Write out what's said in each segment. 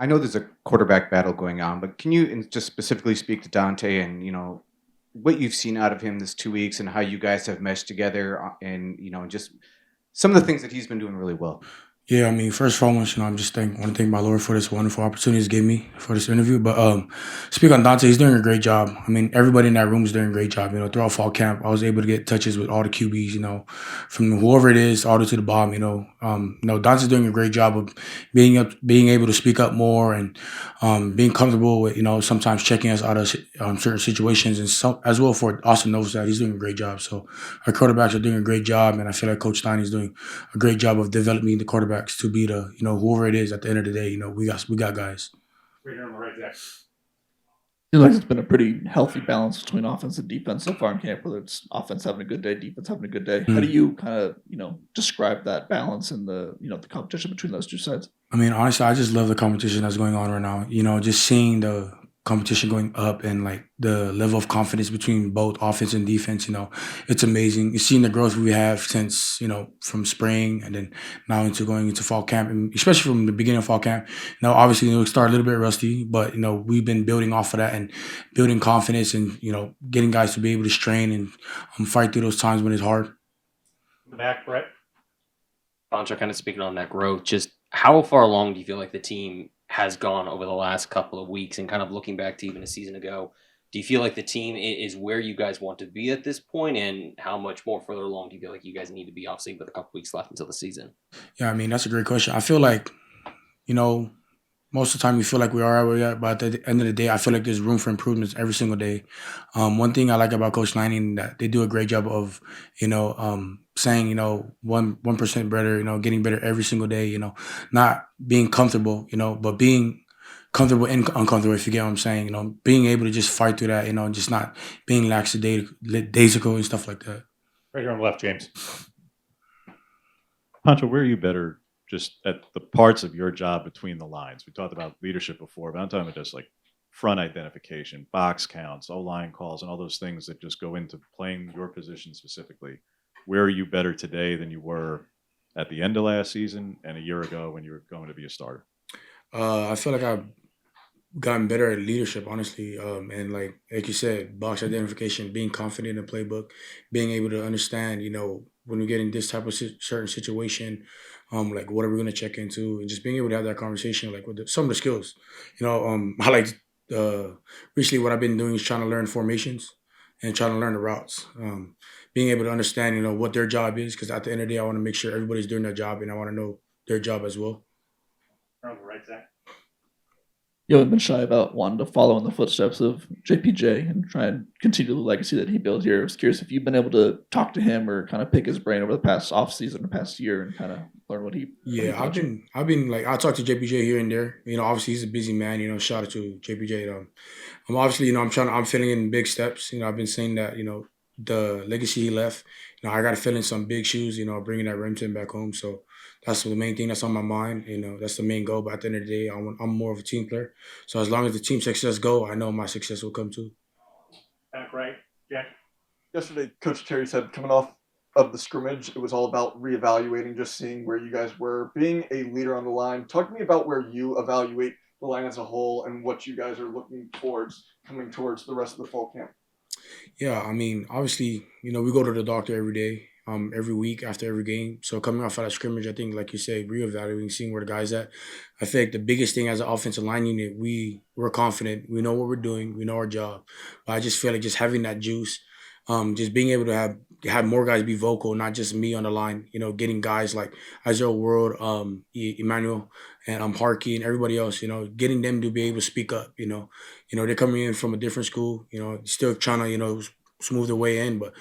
I know there's a quarterback battle going on, but can you just specifically speak to Dante and what you've seen out of him this 2 weeks and how you guys have meshed together and just some of the things that he's been doing really well. Yeah, I mean, first and foremost, I'm just want to thank my Lord for this wonderful opportunity he's gave me for this interview. But speak on Dante, he's doing a great job. I mean, everybody in that room is doing a great job. Throughout fall camp, I was able to get touches with all the QBs. From whoever it is, all the way to the bottom. Dante's doing a great job of being able to speak up more and being comfortable with sometimes checking us out of certain situations, and so as well for Austin knows that he's doing a great job. So our quarterbacks are doing a great job, and I feel like Coach Stein is doing a great job of developing the quarterbacks to be the whoever it is at the end of the day. We got guys. Right here on the right, Zach. Seems like it's been a pretty healthy balance between offense and defense so far in camp, whether it's offense having a good day, defense having a good day. How do you kind of, describe that balance and the competition between those two sides? I mean, honestly, I just love the competition that's going on right now. Just seeing the competition going up and like the level of confidence between both offense and defense, it's amazing. You've seen the growth we have since, from spring and then now into going into fall camp, and especially from the beginning of fall camp. Obviously, it'll start a little bit rusty, but, we've been building off of that and building confidence and, getting guys to be able to strain and fight through those times when it's hard. In the back, Brett. Pancho, kind of speaking on that growth, just how far along do you feel like the team has gone over the last couple of weeks, and kind of looking back to even a season ago? Do you feel like the team is where you guys want to be at this point, and how much more further along do you feel like you guys need to be, obviously, with a couple weeks left until the season? Yeah, I mean, that's a great question. I feel like, you know, most of the time we feel like we are where we are, but at the end of the day, I feel like there's room for improvements every single day. One thing I like about Coach Lining that they do a great job of, saying, 1% better, getting better every single day, not being comfortable, but being comfortable and uncomfortable, if you get what I'm saying, being able to just fight through that, just not being lackadaisical and stuff like that. Right here on the left, James. Pancho, where are you better just at the parts of your job between the lines? We talked about leadership before, but I'm talking about just like front identification, box counts, O-line calls, and all those things that just go into playing your position specifically. Where are you better today than you were at the end of last season and a year ago when you were going to be a starter? I feel like I've gotten better at leadership, honestly, and like you said, box identification, being confident in the playbook, being able to understand, when we get in this type of certain situation, like what are we going to check into, and just being able to have that conversation, like with some of the skills, I like recently what I've been doing is trying to learn formations and trying to learn the routes. Being able to understand, what their job is, because at the end of the day, I want to make sure everybody's doing their job, and I want to know their job as well. On the right, Zach. You haven't been shy about wanting to follow in the footsteps of JPJ and try and continue the legacy that he built here. I was curious if you've been able to talk to him or kind of pick his brain over the past off season, the past year, and kind of learn what he. Yeah, I've been like I talk to JPJ here and there. Obviously he's a busy man. Shout out to JPJ. I'm obviously I'm filling in big steps. I've been saying that the legacy he left. I got to fill in some big shoes. Bringing that Remington back home. So that's the main thing that's on my mind. That's the main goal. But at the end of the day, I'm more of a team player. So as long as the team success go, I know my success will come too. Back right, Jack. Yesterday, Coach Terry said coming off of the scrimmage, it was all about reevaluating, just seeing where you guys were, being a leader on the line. Talk to me about where you evaluate the line as a whole and what you guys are looking towards coming towards the rest of the fall camp. Yeah, I mean, obviously, we go to the doctor every day, every week after every game. So coming off of that scrimmage, I think, like you say, reevaluating, seeing where the guy's at. I think the biggest thing as an offensive line unit, we're confident, we know what we're doing, we know our job. But I just feel like just having that juice, just being able to have more guys be vocal, not just me on the line. Getting guys like Isaiah World, Emmanuel, and Harkey and everybody else. Getting them to be able to speak up. They're coming in from a different school. Still trying to smooth their way in. But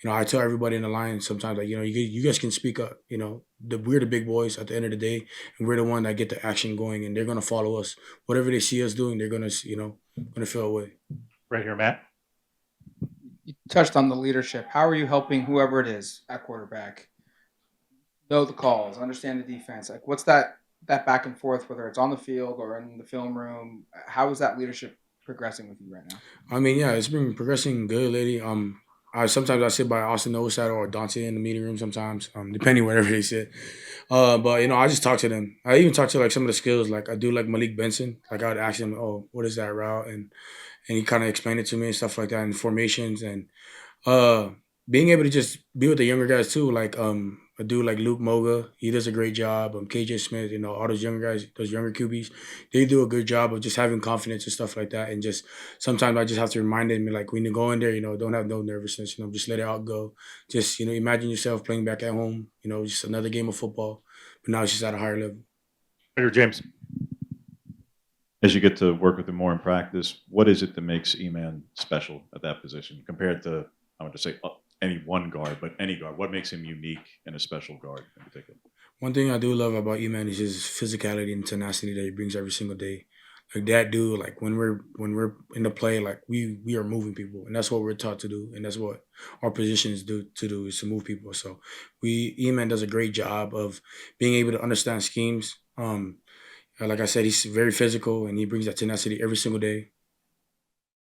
I tell everybody in the line sometimes like you guys can speak up. We're the big boys at the end of the day, and we're the one that get the action going, and they're gonna follow us. Whatever they see us doing, they're gonna feel away. Right here, Matt. You touched on the leadership. How are you helping whoever it is at quarterback know the calls, understand the defense? Like, what's that back and forth, whether it's on the field or in the film room? How is that leadership progressing with you right now? I mean, yeah, it's been progressing good lately. sometimes I sit by Austin Novosad or Dante in the meeting room sometimes, depending wherever they sit. But I just talk to them. I even talk to like some of the skills. Like I do like Malik Benson. Like I would ask him, "Oh, what is that route?" And he kind of explained it to me and stuff like that, and formations and uh being able to just be with the younger guys too. Like a dude like Luke Moga, he does a great job. KJ Smith, all those younger guys, those younger QBs, they do a good job of just having confidence and stuff like that. And just sometimes I just have to remind them like when you go in there, don't have no nervousness, just let it out go. Just, imagine yourself playing back at home, just another game of football. But now it's just at a higher level. Right here, James. As you get to work with him more in practice, what is it that makes Eman special at that position compared to, I want to say any one guard, but any guard? What makes him unique and a special guard in particular? One thing I do love about Eman is his physicality and tenacity that he brings every single day. Like that dude, like when we're in the play, like we are moving people, and that's what we're taught to do, and that's what our positions do is to move people. So Eman does a great job of being able to understand schemes. Like I said, he's very physical and he brings that tenacity every single day.